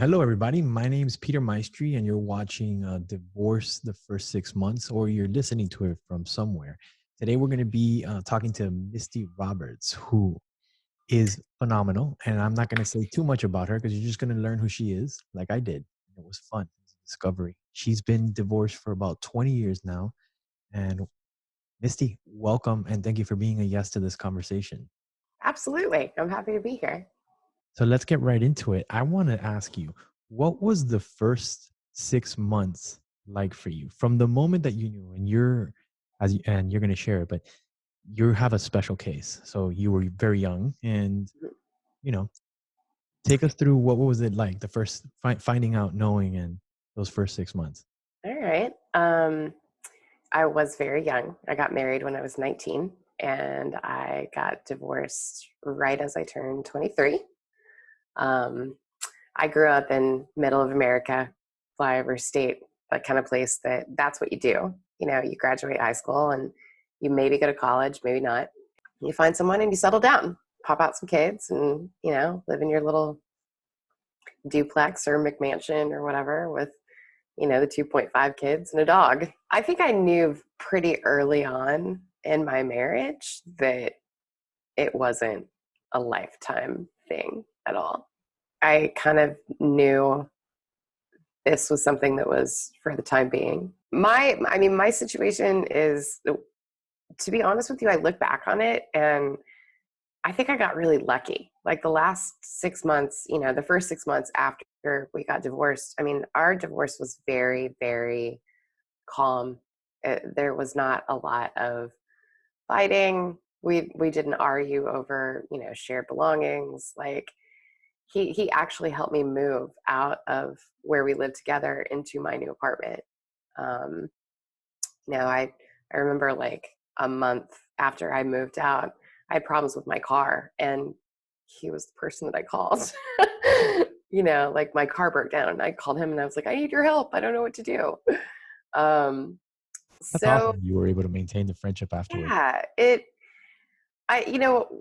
Hello, everybody. My name is Peter Maestri, and you're watching Divorce the First 6 Months, or you're listening to it from somewhere. Today, we're going to be talking to Misty Roberts, who is phenomenal. And I'm not going to say too much about her because you're just going to learn who she is, like I did. It was fun. It was a discovery. She's been divorced for about 20 years now. And Misty, welcome, and thank you for being a yes to this conversation. Absolutely. I'm happy to be here. So let's get right into it. I want to ask you, what was the first 6 months like for you from the moment that you knew, and and you're going to share it, but you have a special case. So you were very young, and you know, take us through what was it like the first finding out, knowing, and those first 6 months. All right. I was very young. I got married when I was 19 and I got divorced right as I turned 23. Um, I grew up in middle of America, flyover state, that kind of place that's what you do. You know, you graduate high school and you maybe go to college, maybe not. You find someone and you settle down, pop out some kids and, live in your little duplex or McMansion or whatever with the 2.5 kids and a dog. I think I knew pretty early on in my marriage that it wasn't a lifetime thing at all. I kind of knew this was something that was for the time being. My situation is, to be honest with you, I look back on it and I think I got really lucky. Like the last 6 months, the first 6 months after we got divorced, our divorce was very, very calm. There was not a lot of fighting. We didn't argue over, shared belongings. Like he actually helped me move out of where we lived together into my new apartment. Um, I remember like a month after I moved out, I had problems with my car, and he was the person that I called. Like my car broke down, and I called him, and I was like, "I need your help. I don't know what to do." Um, That's so awesome. You were able to maintain the friendship afterward. yeah,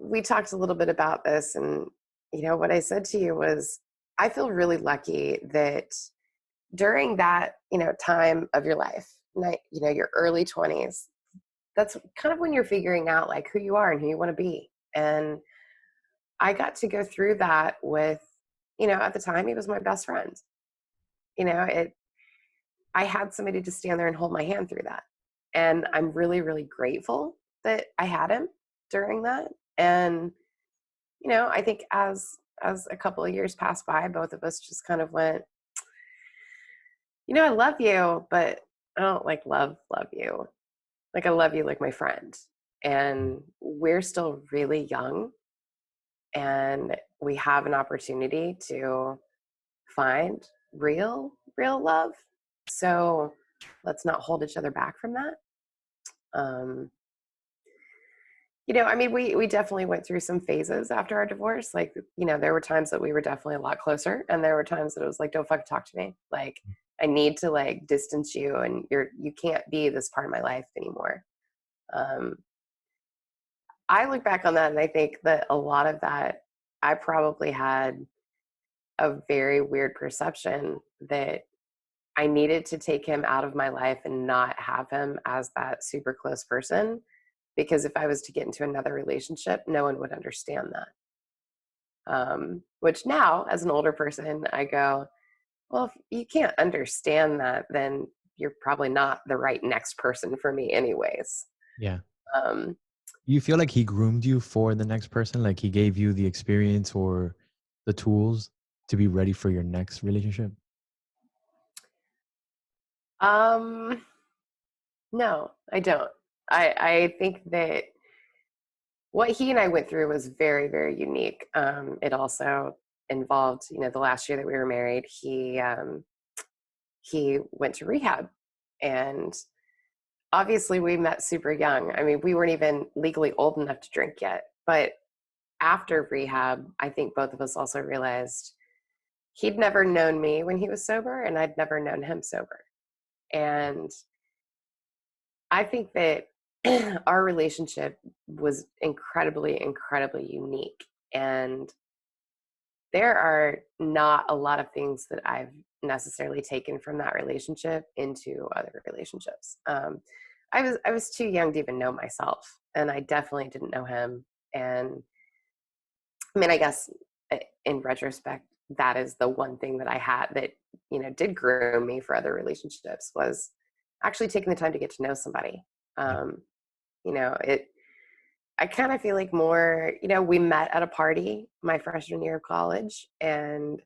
we talked a little bit about this, and what I said to you was, I feel really lucky that during that time of your life, your early 20s, that's kind of when you're figuring out like who you are and who you want to be. And I got to go through that with, at the time he was my best friend. It I had somebody to stand there and hold my hand through that. And I'm really, really grateful that I had him during that. And, I think as a couple of years passed by, both of us just kind of went, I love you, but I don't like love you. Like I love you like my friend. And we're still really young and we have an opportunity to find real love. So let's not hold each other back from that. Um, we definitely went through some phases after our divorce. Like, there were times that we were definitely a lot closer, and there were times that it was like, don't fucking talk to me. Like, I need to like distance you, and you can't be this part of my life anymore. Um, I look back on that and I think that a lot of that, I probably had a very weird perception that I needed to take him out of my life and not have him as that super close person, because if I was to get into another relationship, no one would understand that. Which now, as an older person, I go, well, if you can't understand that, then you're probably not the right next person for me anyways. Yeah. Um, You feel like he groomed you for the next person? Like he gave you the experience or the tools to be ready for your next relationship? um, no, I don't. I think that what he and I went through was very, very unique. It also involved, the last year that we were married, he went to rehab, and obviously we met super young. We weren't even legally old enough to drink yet, but after rehab, I think both of us also realized he'd never known me when he was sober, and I'd never known him sober. And I think that our relationship was incredibly, incredibly unique. And there are not a lot of things that I've necessarily taken from that relationship into other relationships. I was too young to even know myself, and I definitely didn't know him. And I mean, I guess in retrospect, that is the one thing that I had that, did groom me for other relationships, was actually taking the time to get to know somebody. Yeah. Um, it, I kind of feel like more, we met at a party my freshman year of college, and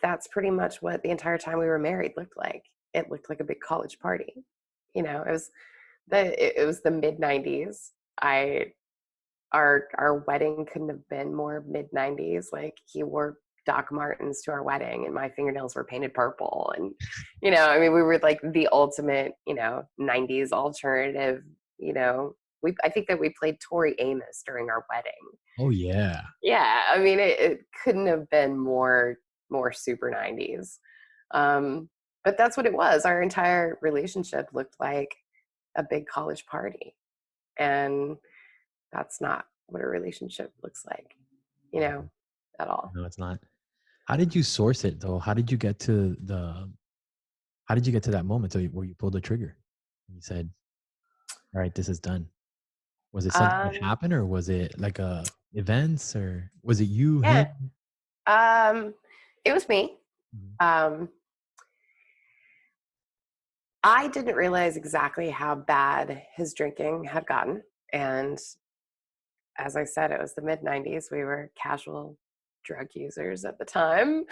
that's pretty much what the entire time we were married looked like. It looked like a big college party. It was the mid 90s. I our wedding couldn't have been more mid 90s. Like, he wore Doc Martens to our wedding, and my fingernails were painted purple, and I mean, we were like the ultimate 90s alternative. I think that we played Tori Amos during our wedding. Oh yeah. Yeah, I mean, it couldn't have been more super 90s. But that's what it was. Our entire relationship looked like a big college party, and that's not what a relationship looks like, you Yeah. know, at all. No, it's not. How did you source it though? How did you get to that moment where you pulled the trigger? And you said, "All right, this is done." Was it something that Um, happened, or was it like events, or was it you, yeah, him? um, it was me. Mhm. Um, I didn't realize exactly how bad his drinking had gotten. And as I said, it was the mid 90s. We were casual drug users at the time.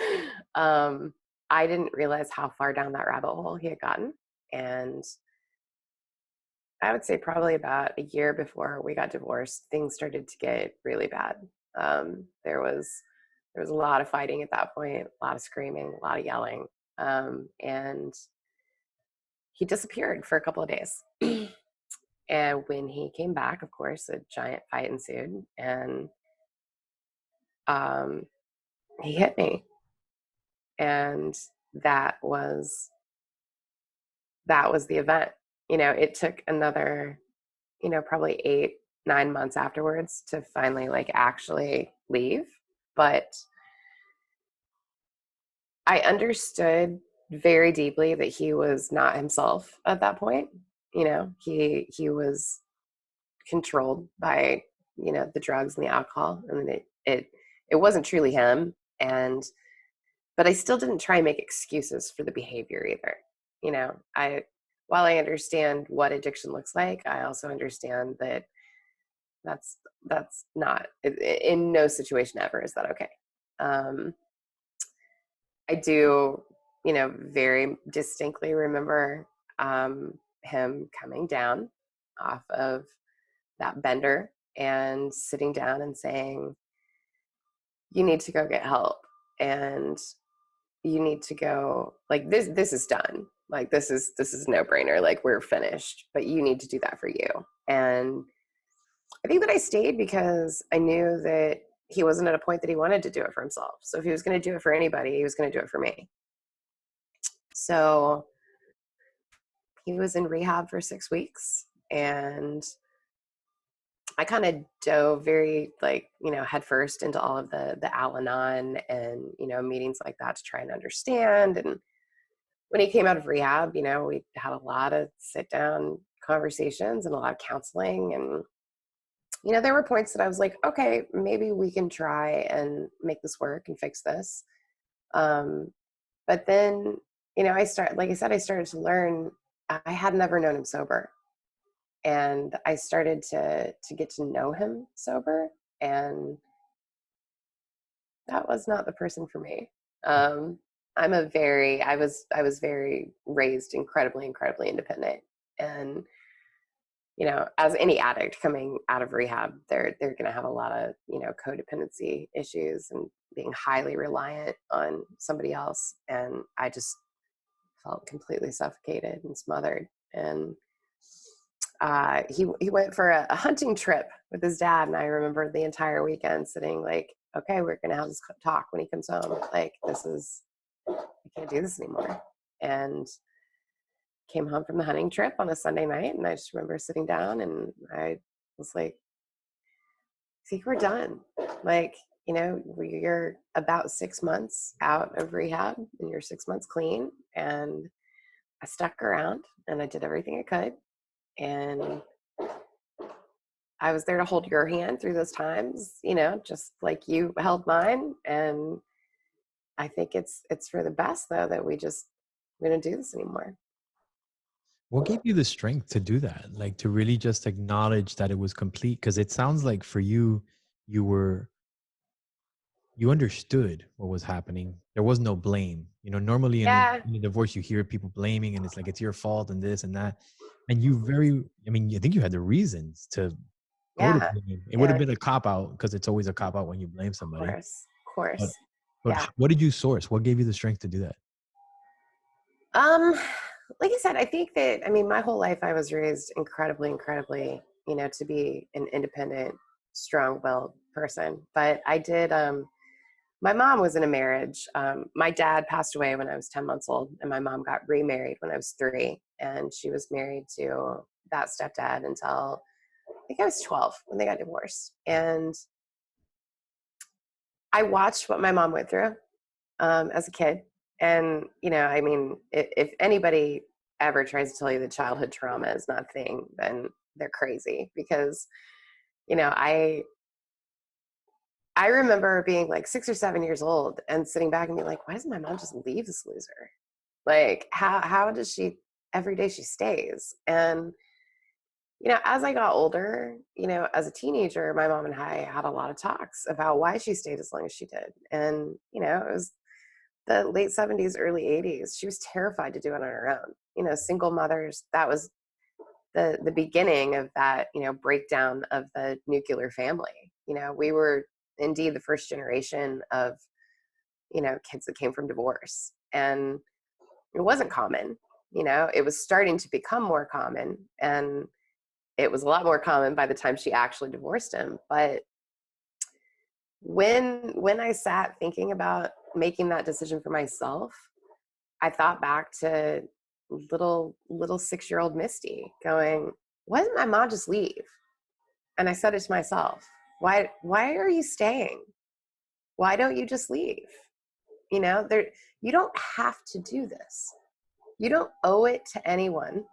Um, I didn't realize how far down that rabbit hole he had gotten. And I would say probably about a year before we got divorced, things started to get really bad. There was a lot of fighting at that point, a lot of screaming, a lot of yelling, and he disappeared for a couple of days. And when he came back, of course, a giant fight ensued, and um, he hit me, and that was that was the event. It took another, probably 8, 9 months afterwards to finally like actually leave. But I understood very deeply that he was not himself at that point. He was controlled by the drugs and the alcohol, and it wasn't truly him. And but I still didn't try and make excuses for the behavior either. I While I understand what addiction looks like, I also understand that that's that's not in no situation ever is that okay. um I do, very distinctly remember him coming down off of that bender and sitting down and saying, "You need to go get help, and you need to go, like, this is done. Like, this is no brainer. Like, we're finished, but you need to do that for you." And I think that I stayed because I knew that he wasn't at a point that he wanted to do it for himself. So if he was going to do it for anybody, he was going to do it for me. So he was in rehab for 6 weeks, and I kind of dove very, like, headfirst into all of the Al-Anon and, meetings like that to try and understand. And when he came out of rehab, we had a lot of sit down conversations and a lot of counseling. And, there were points that I was like, okay, maybe we can try and make this work and fix this. Um, but then, like I said, I started to learn I had never known him sober. And I started to get to know him sober, and that was not the person for me. Um, I was very raised incredibly independent, and as any addict coming out of rehab, they're going to have a lot of codependency issues and being highly reliant on somebody else. And I just felt completely suffocated and smothered. And he went for a hunting trip with his dad, and I remember the entire weekend sitting like, okay, we're gonna have this talk when he comes home. Like, I can't do this anymore. And came home from the hunting trip on a Sunday night, and I just remember sitting down, and I was like, I think we're done. Like, you're about 6 months out of rehab and you're 6 months clean. And I stuck around and I did everything I could. And I was there to hold your hand through those times, just like you held mine. And I think it's for the best though that we don't do this anymore. What gave you the strength to do that? Like to really just acknowledge that it was complete? Because it sounds like for you, you were you understood what was happening. There was no blame. Normally Yeah, in a divorce, you hear people blaming and it's like it's your fault and this and that. And you very, I mean, I think you had the reasons to go to yeah, blame. It would have yeah, been a cop out because it's always a cop out when you blame somebody. of But course. but Yeah. what did you source? What gave you the strength to do that? Um, like I said, I think that my whole life I was raised incredibly, incredibly, to be an independent, strong-willed person. But I did. My mom was in a marriage. My dad passed away when I was 10 months old, and my mom got remarried when I was 3, and she was married to that stepdad until I think I was 12 when they got divorced. And I watched what my mom went through as a kid. And, if anybody ever tries to tell you that childhood trauma is not a thing, then they're crazy because, you know, I, I remember being like 6 or 7 years old and sitting back and being like, why doesn't my mom just leave this loser? Like, how does she, every day she stays? And, as I got older, as a teenager, my mom and I had a lot of talks about why she stayed as long as she did. And, it was the late 70s, early 80s. She was terrified to do it on her own. Single mothers, that was the beginning of that, breakdown of the nuclear family. We were indeed the first generation of, kids that came from divorce. And it wasn't common. It was starting to become more common. And it was a lot more common by the time she actually divorced him. But when I sat thinking about making that decision for myself, I thought back to little 6-year-old Misty going, why didn't my mom just leave? And I said it to myself, why are you staying? Why don't you just leave? There, you don't have to do this. You don't owe it to anyone.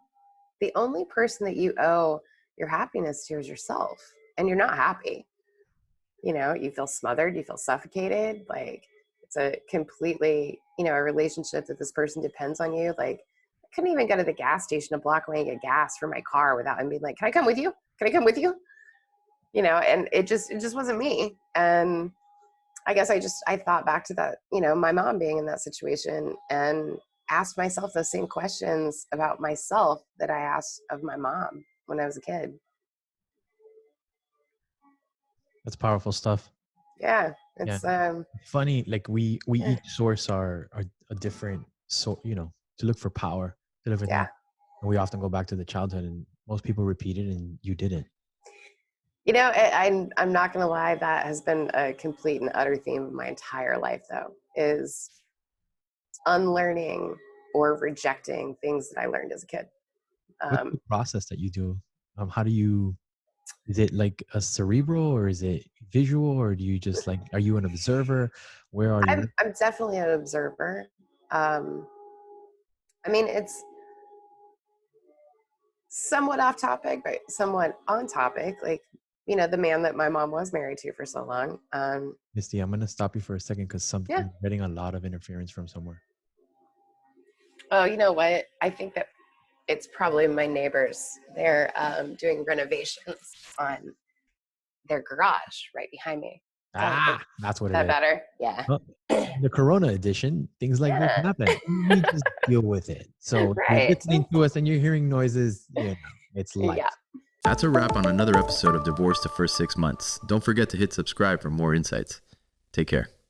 The only person that you owe your happiness to is yourself. And you're not happy. You feel smothered, you feel suffocated. Like it's a completely, a relationship that this person depends on you. Like I couldn't even go to the gas station a block away and get gas for my car without him being like, can I come with you? Can I come with you? And it just wasn't me. And I guess I thought back to that, my mom being in that situation and asked myself those same questions about myself that I asked of my mom when I was a kid. That's powerful stuff. Yeah. Yeah. It's Funny, like we yeah. each source our a different to look for power, to look for things. Yeah. And we often go back to the childhood and most people repeat it and you didn't. I'm not gonna lie. That has been a complete and utter theme of my entire life, though, is unlearning or rejecting things that I learned as a kid. What's Um, the process that you do? How do you, is it like a cerebral or is it visual or do you just like, are you an observer? Where are you? I'm definitely an observer. Um, it's somewhat off topic, but somewhat on topic. Like, the man that my mom was married to for so long. Misty, I'm gonna stop you for a second because Yeah. I'm getting a lot of interference from somewhere. Oh, you know what? I think that it's probably my neighbors. They're doing renovations on their garage right behind me. So is That's what it that is. better? Yeah. Well, the Corona edition, things like this Yeah. happen. We just deal with it. So if you're Right. listening to us and you're hearing noises, it's life. Yeah. That's a wrap on another episode of Divorce the First 6 Months. Don't forget to hit subscribe for more insights. Take care.